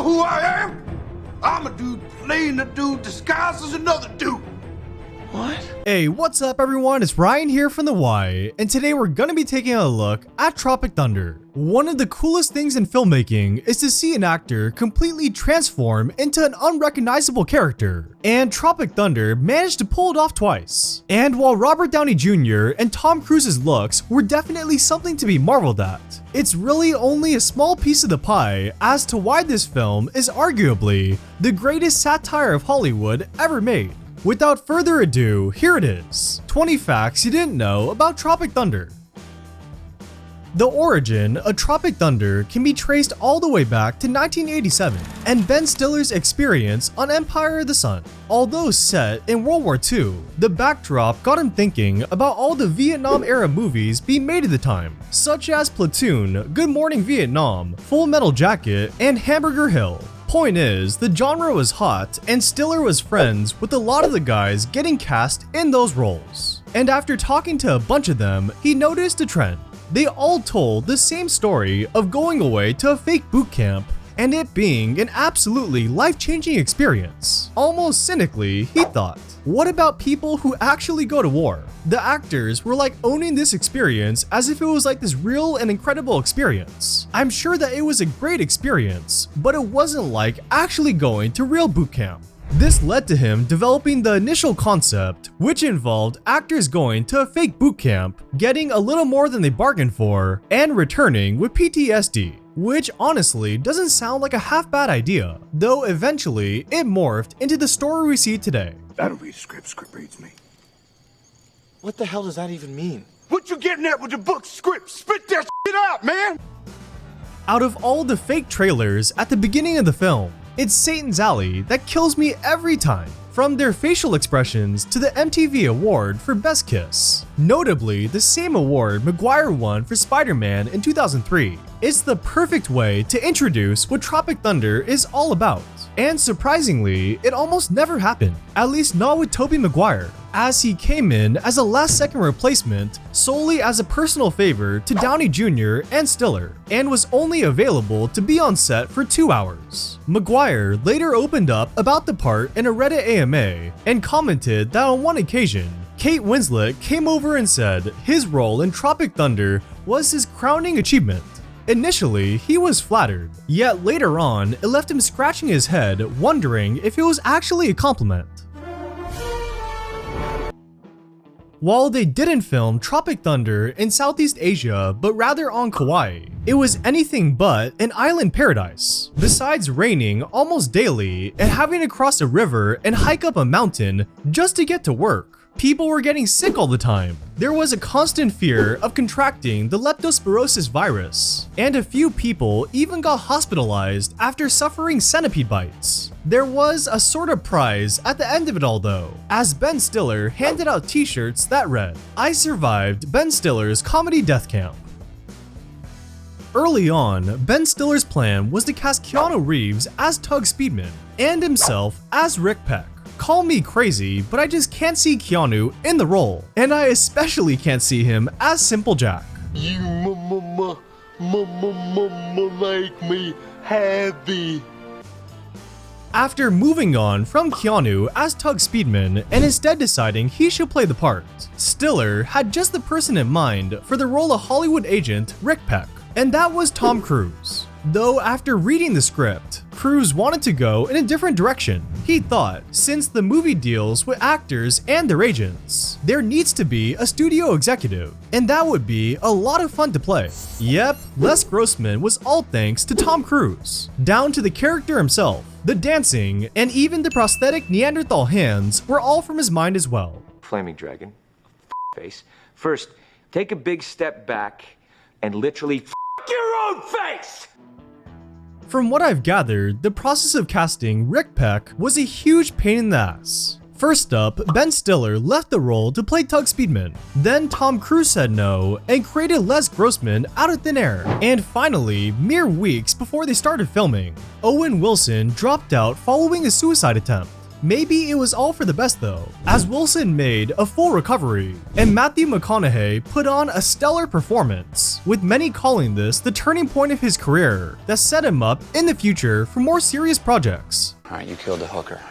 know who I am? I'm a dude playing a dude disguised as another dude. What? Hey, what's up everyone? It's Ryan here from the Y, and today we're gonna be taking a look at Tropic Thunder. One of the coolest things in filmmaking is to see an actor completely transform into an unrecognizable character, and Tropic Thunder managed to pull it off twice. And while Robert Downey Jr. and Tom Cruise's looks were definitely something to be marveled at, it's really only a small piece of the pie as to why this film is arguably the greatest satire of Hollywood ever made. Without further ado, here it is. 20 facts you didn't know about Tropic Thunder. The origin of Tropic Thunder can be traced all the way back to 1987 and Ben Stiller's experience on Empire of the Sun. Although set in World War II, the backdrop got him thinking about all the Vietnam-era movies being made at the time, such as Platoon, Good Morning Vietnam, Full Metal Jacket, and Hamburger Hill. Point is, the genre was hot and Stiller was friends with a lot of the guys getting cast in those roles. And after talking to a bunch of them, he noticed a trend. They all told the same story of going away to a fake boot camp and it being an absolutely life-changing experience. Almost cynically, he thought, what about people who actually go to war? The actors were like owning this experience as if it was like this real and incredible experience. I'm sure that it was a great experience, but it wasn't like actually going to real boot camp. This led to him developing the initial concept, which involved actors going to a fake boot camp, getting a little more than they bargained for, and returning with PTSD. Which honestly doesn't sound like a half bad idea, though eventually it morphed into the story we see today. I don't read script, script reads me. What the hell does that even mean? What you getting at with the book script? Spit that shit out, man! Out of all the fake trailers at the beginning of the film, it's Satan's Alley that kills me every time. From their facial expressions to the MTV award for Best Kiss. Notably, the same award Maguire won for Spider-Man in 2003. It's the perfect way to introduce what Tropic Thunder is all about. And surprisingly, it almost never happened, at least not with Tobey Maguire, as he came in as a last-second replacement solely as a personal favor to Downey Jr. and Stiller, and was only available to be on set for 2 hours. Maguire later opened up about the part in a Reddit AMA and commented that on one occasion, Kate Winslet came over and said his role in Tropic Thunder was his crowning achievement. Initially, he was flattered, yet later on, it left him scratching his head, wondering if it was actually a compliment. While they didn't film Tropic Thunder in Southeast Asia, but rather on Kauai, it was anything but an island paradise. Besides raining almost daily and having to cross a river and hike up a mountain just to get to work, people were getting sick all the time. There was a constant fear of contracting the leptospirosis virus, and a few people even got hospitalized after suffering centipede bites. There was a sort of prize at the end of it all though, as Ben Stiller handed out t-shirts that read, "I survived Ben Stiller's comedy death camp." Early on, Ben Stiller's plan was to cast Keanu Reeves as Tug Speedman and himself as Rick Peck. Call me crazy, but I just can't see Keanu in the role, and I especially can't see him as Simple Jack. You make me happy. After moving on from Keanu as Tug Speedman and instead deciding he should play the part, Stiller had just the person in mind for the role of Hollywood agent Rick Peck, and that was Tom Cruise. Though after reading the script, Cruz wanted to go in a different direction. He thought, since the movie deals with actors and their agents, there needs to be a studio executive, and that would be a lot of fun to play. Yep, Les Grossman was all thanks to Tom Cruise, down to the character himself. The dancing, and even the prosthetic Neanderthal hands were all from his mind as well. Flaming dragon, face. First, take a big step back and literally your own face! From what I've gathered, the process of casting Rick Peck was a huge pain in the ass. First up, Ben Stiller left the role to play Tug Speedman. Then Tom Cruise said no and created Les Grossman out of thin air. And finally, mere weeks before they started filming, Owen Wilson dropped out following a suicide attempt. Maybe it was all for the best though, as Wilson made a full recovery, and Matthew McConaughey put on a stellar performance, with many calling this the turning point of his career that set him up in the future for more serious projects. All right, you killed the hooker.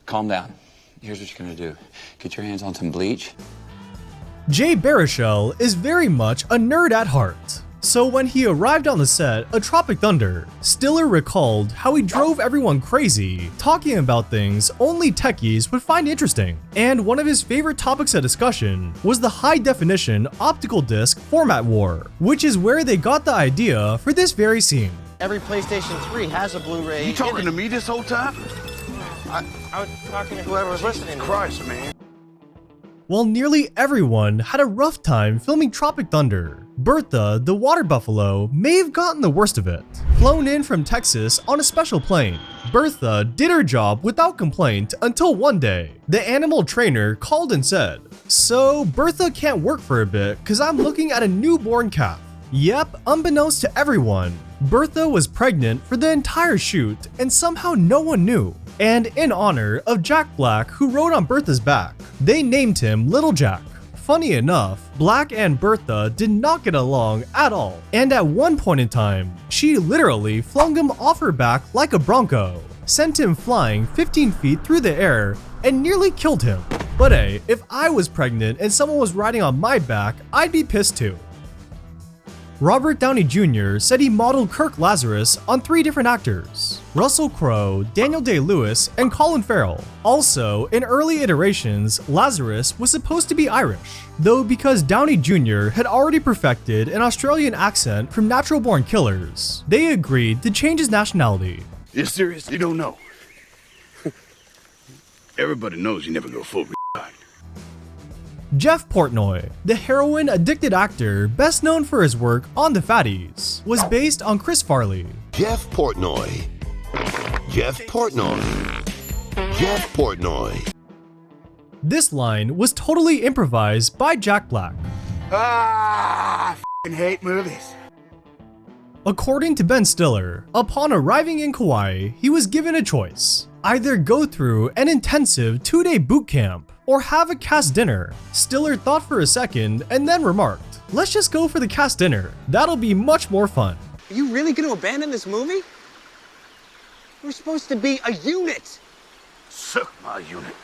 Calm down. Here's what you're gonna do. Get your hands on some bleach. Jay Baruchel is very much a nerd at heart. So when he arrived on the set of Tropic Thunder, Stiller recalled how he drove everyone crazy, talking about things only techies would find interesting. And one of his favorite topics of discussion was the high-definition optical disc format war, which is where they got the idea for this very scene. Every PlayStation 3 has a Blu-ray. You talking to me this whole time? I was talking to whoever was listening. Christ, man. While nearly everyone had a rough time filming Tropic Thunder, Bertha, the water buffalo, may have gotten the worst of it. Flown in from Texas on a special plane, Bertha did her job without complaint until one day, the animal trainer called and said, "So Bertha can't work for a bit because I'm looking at a newborn calf." Yep, unbeknownst to everyone, Bertha was pregnant for the entire shoot and somehow no one knew. And in honor of Jack Black, who rode on Bertha's back, they named him Little Jack. Funny enough, Black and Bertha did not get along at all, and at one point in time, she literally flung him off her back like a bronco, sent him flying 15 feet through the air, and nearly killed him. But hey, if I was pregnant and someone was riding on my back, I'd be pissed too. Robert Downey Jr. said he modeled Kirk Lazarus on 3 different actors: Russell Crowe, Daniel Day-Lewis, and Colin Farrell. Also, in early iterations, Lazarus was supposed to be Irish, though because Downey Jr. had already perfected an Australian accent from Natural Born Killers, they agreed to change his nationality. You serious? You don't know? Everybody knows you never go full retard. Jeff Portnoy, the heroin-addicted actor best known for his work on The Fatties, was based on Chris Farley. Jeff Portnoy. Jeff Portnoy. Jeff Portnoy. This line was totally improvised by Jack Black. I hate movies. According to Ben Stiller, upon arriving in Kauai, he was given a choice: either go through an intensive 2-day boot camp or have a cast dinner. Stiller thought for a second and then remarked, "Let's just go for the cast dinner. That'll be much more fun." Are you really going to abandon this movie? We're supposed to be a unit. Suck my unit.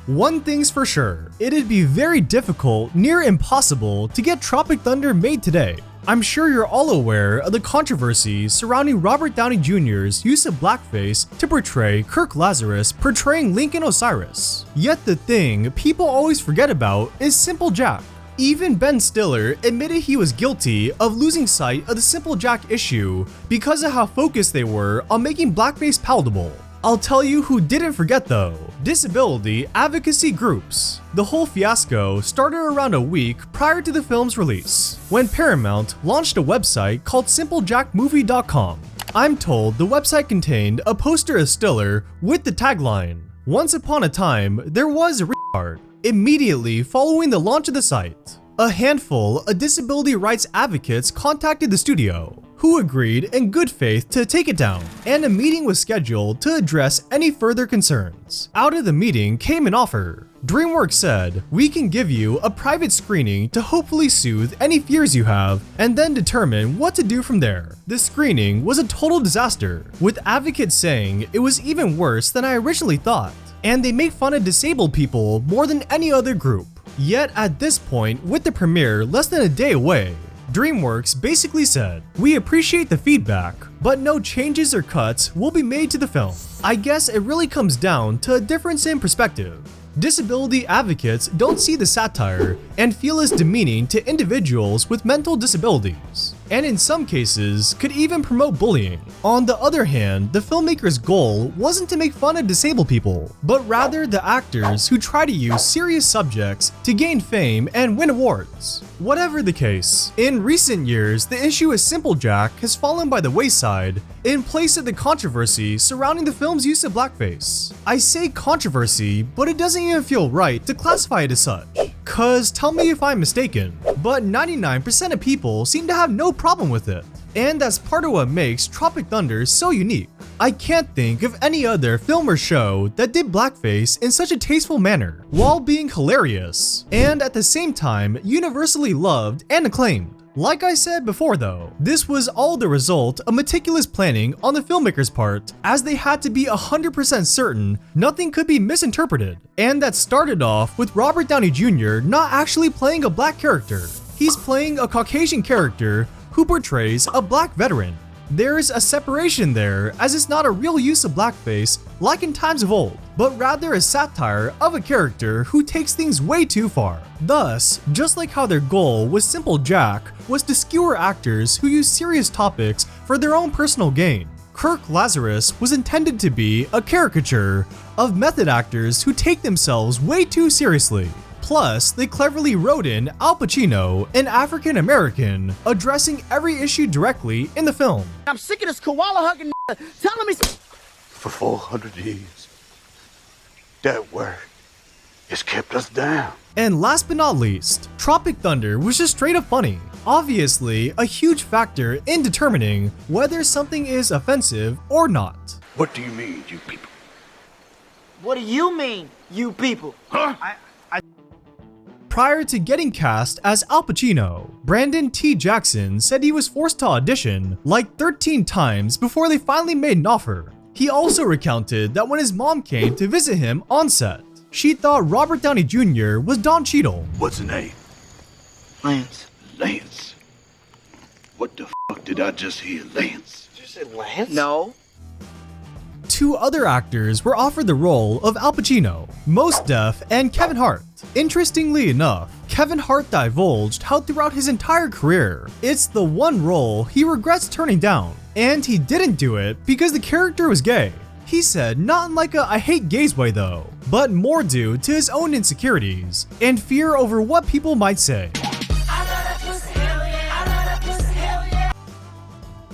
One thing's for sure, it'd be very difficult, near impossible, to get Tropic Thunder made today. I'm sure you're all aware of the controversy surrounding Robert Downey Jr.'s use of blackface to portray Kirk Lazarus portraying Lincoln Osiris. Yet the thing people always forget about is Simple Jack. Even Ben Stiller admitted he was guilty of losing sight of the Simple Jack issue because of how focused they were on making blackface palatable. I'll tell you who didn't forget though: disability advocacy groups. The whole fiasco started around a week prior to the film's release, when Paramount launched a website called SimpleJackMovie.com. I'm told the website contained a poster of Stiller with the tagline, "Once upon a time, there was a retard." Immediately following the launch of the site, a handful of disability rights advocates contacted the studio, who agreed in good faith to take it down, and a meeting was scheduled to address any further concerns. Out of the meeting came an offer. DreamWorks said, "We can give you a private screening to hopefully soothe any fears you have, and then determine what to do from there." The screening was a total disaster, with advocates saying it was even worse than I originally thought, and they make fun of disabled people more than any other group. Yet at this point, with the premiere less than a day away, DreamWorks basically said, "We appreciate the feedback, but no changes or cuts will be made to the film." I guess it really comes down to a difference in perspective. Disability advocates don't see the satire and feel it's demeaning to individuals with mental disabilities, and in some cases could even promote bullying. On the other hand, the filmmaker's goal wasn't to make fun of disabled people, but rather the actors who try to use serious subjects to gain fame and win awards. Whatever the case, in recent years, the issue of Simple Jack has fallen by the wayside in place of the controversy surrounding the film's use of blackface. I say controversy, but it doesn't even feel right to classify it as such. Cause tell me if I'm mistaken, but 99% of people seem to have no problem with it. And that's part of what makes Tropic Thunder so unique. I can't think of any other film or show that did blackface in such a tasteful manner, while being hilarious, and at the same time universally loved and acclaimed. Like I said before though, this was all the result of meticulous planning on the filmmakers' part, as they had to be 100% certain nothing could be misinterpreted. And that started off with Robert Downey Jr. not actually playing a black character. He's playing a Caucasian character who portrays a black veteran. There's a separation there, as it's not a real use of blackface like in times of old, but rather a satire of a character who takes things way too far. Thus, just like how their goal with Simple Jack was to skewer actors who use serious topics for their own personal gain, Kirk Lazarus was intended to be a caricature of method actors who take themselves way too seriously. Plus, they cleverly wrote in Al Pacino, an African American, addressing every issue directly in the film. I'm sick of this koala hugging telling me. For 400 years, that word has kept us down. And last but not least, Tropic Thunder was just straight up funny. Obviously, a huge factor in determining whether something is offensive or not. What do you mean, you people? What do you mean, you people? Huh? Prior to getting cast as Al Pacino, Brandon T. Jackson said he was forced to audition like 13 times before they finally made an offer. He also recounted that when his mom came to visit him on set, she thought Robert Downey Jr. was Don Cheadle. What's the name? Lance. Lance. What the fuck did I just hear, Lance? You said Lance? No. Two other actors were offered the role of Al Pacino, Mos Def and Kevin Hart. Interestingly enough, Kevin Hart divulged how throughout his entire career, it's the one role he regrets turning down, and he didn't do it because the character was gay. He said not in like a I hate gays way though, but more due to his own insecurities and fear over what people might say.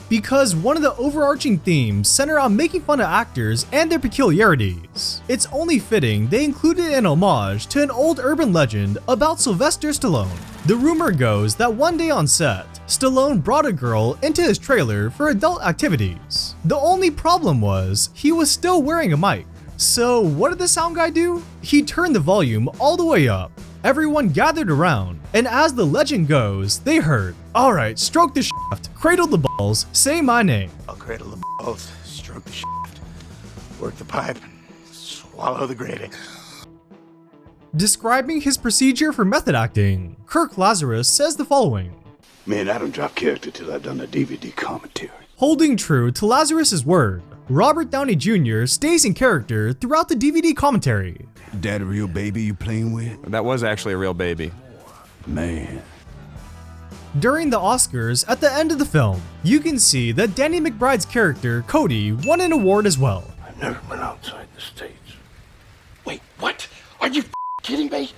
Because one of the overarching themes center on making fun of actors and their peculiarities. It's only fitting they included an homage to an old urban legend about Sylvester Stallone. The rumor goes that one day on set, Stallone brought a girl into his trailer for adult activities. The only problem was, he was still wearing a mic. So what did the sound guy do? He turned the volume all the way up. Everyone gathered around, and as the legend goes, they heard, "Alright, stroke the shaft, cradle the balls, say my name." I'll cradle the balls, stroke the shaft, work the pipe, swallow the gravy. Describing his procedure for method acting, Kirk Lazarus says the following. Man, I don't drop character till I've done a DVD commentary. Holding true to Lazarus's word, Robert Downey Jr. stays in character throughout the DVD commentary. That a real baby you playing with? That was actually a real baby. Man. During the Oscars at the end of the film, you can see that Danny McBride's character, Cody, won an award as well. I've never been outside the States. Wait, what? Are you kidding me?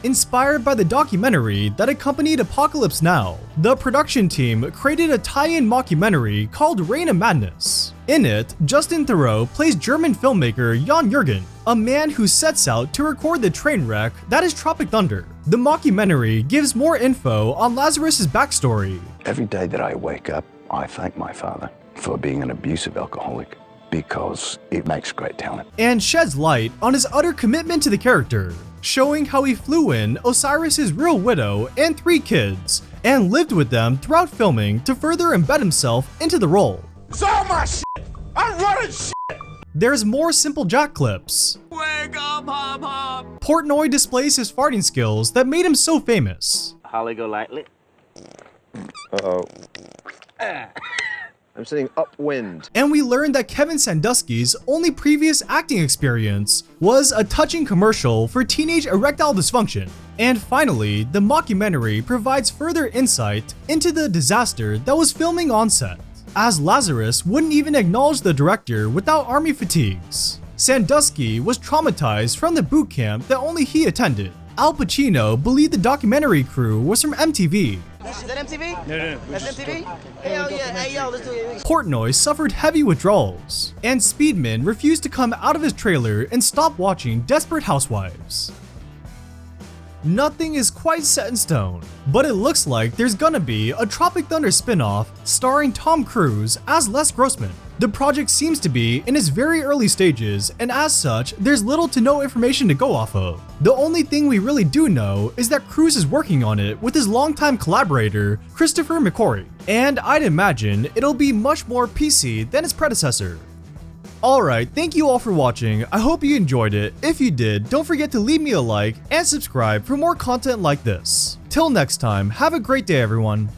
Inspired by the documentary that accompanied Apocalypse Now, the production team created a tie-in mockumentary called Reign of Madness. In it, Justin Theroux plays German filmmaker Jan Jürgen, a man who sets out to record the train wreck that is Tropic Thunder. The mockumentary gives more info on Lazarus's backstory. Every day that I wake up, I thank my father for being an abusive alcoholic, because it makes great talent. And sheds light on his utter commitment to the character, showing how he flew in Osiris's real widow and 3 kids, and lived with them throughout filming to further embed himself into the role. It's all my shit! I'm running shit! There's more Simple Jack clips. Wake up, hop, hop. Portnoy displays his farting skills that made him so famous. Holly go lightly. Uh-oh. I'm sitting upwind. And we learned that Kevin Sandusky's only previous acting experience was a touching commercial for teenage erectile dysfunction. And finally, the mockumentary provides further insight into the disaster that was filming on set, as Lazarus wouldn't even acknowledge the director without army fatigues. Sandusky was traumatized from the boot camp that only he attended. Al Pacino believed the documentary crew was from MTV. Is that MTV? No. That's MTV? Hell yeah. Hey, yo, let's do it. Portnoy suffered heavy withdrawals, and Speedman refused to come out of his trailer and stop watching Desperate Housewives. Nothing is quite set in stone, but it looks like there's gonna be a Tropic Thunder spin-off starring Tom Cruise as Les Grossman. The project seems to be in its very early stages, and as such, there's little to no information to go off of. The only thing we really do know is that Cruz is working on it with his longtime collaborator, Christopher McQuarrie, and I'd imagine it'll be much more PC than its predecessor. Alright, thank you all for watching. I hope you enjoyed it. If you did, don't forget to leave me a like and subscribe for more content like this. Till next time, have a great day everyone.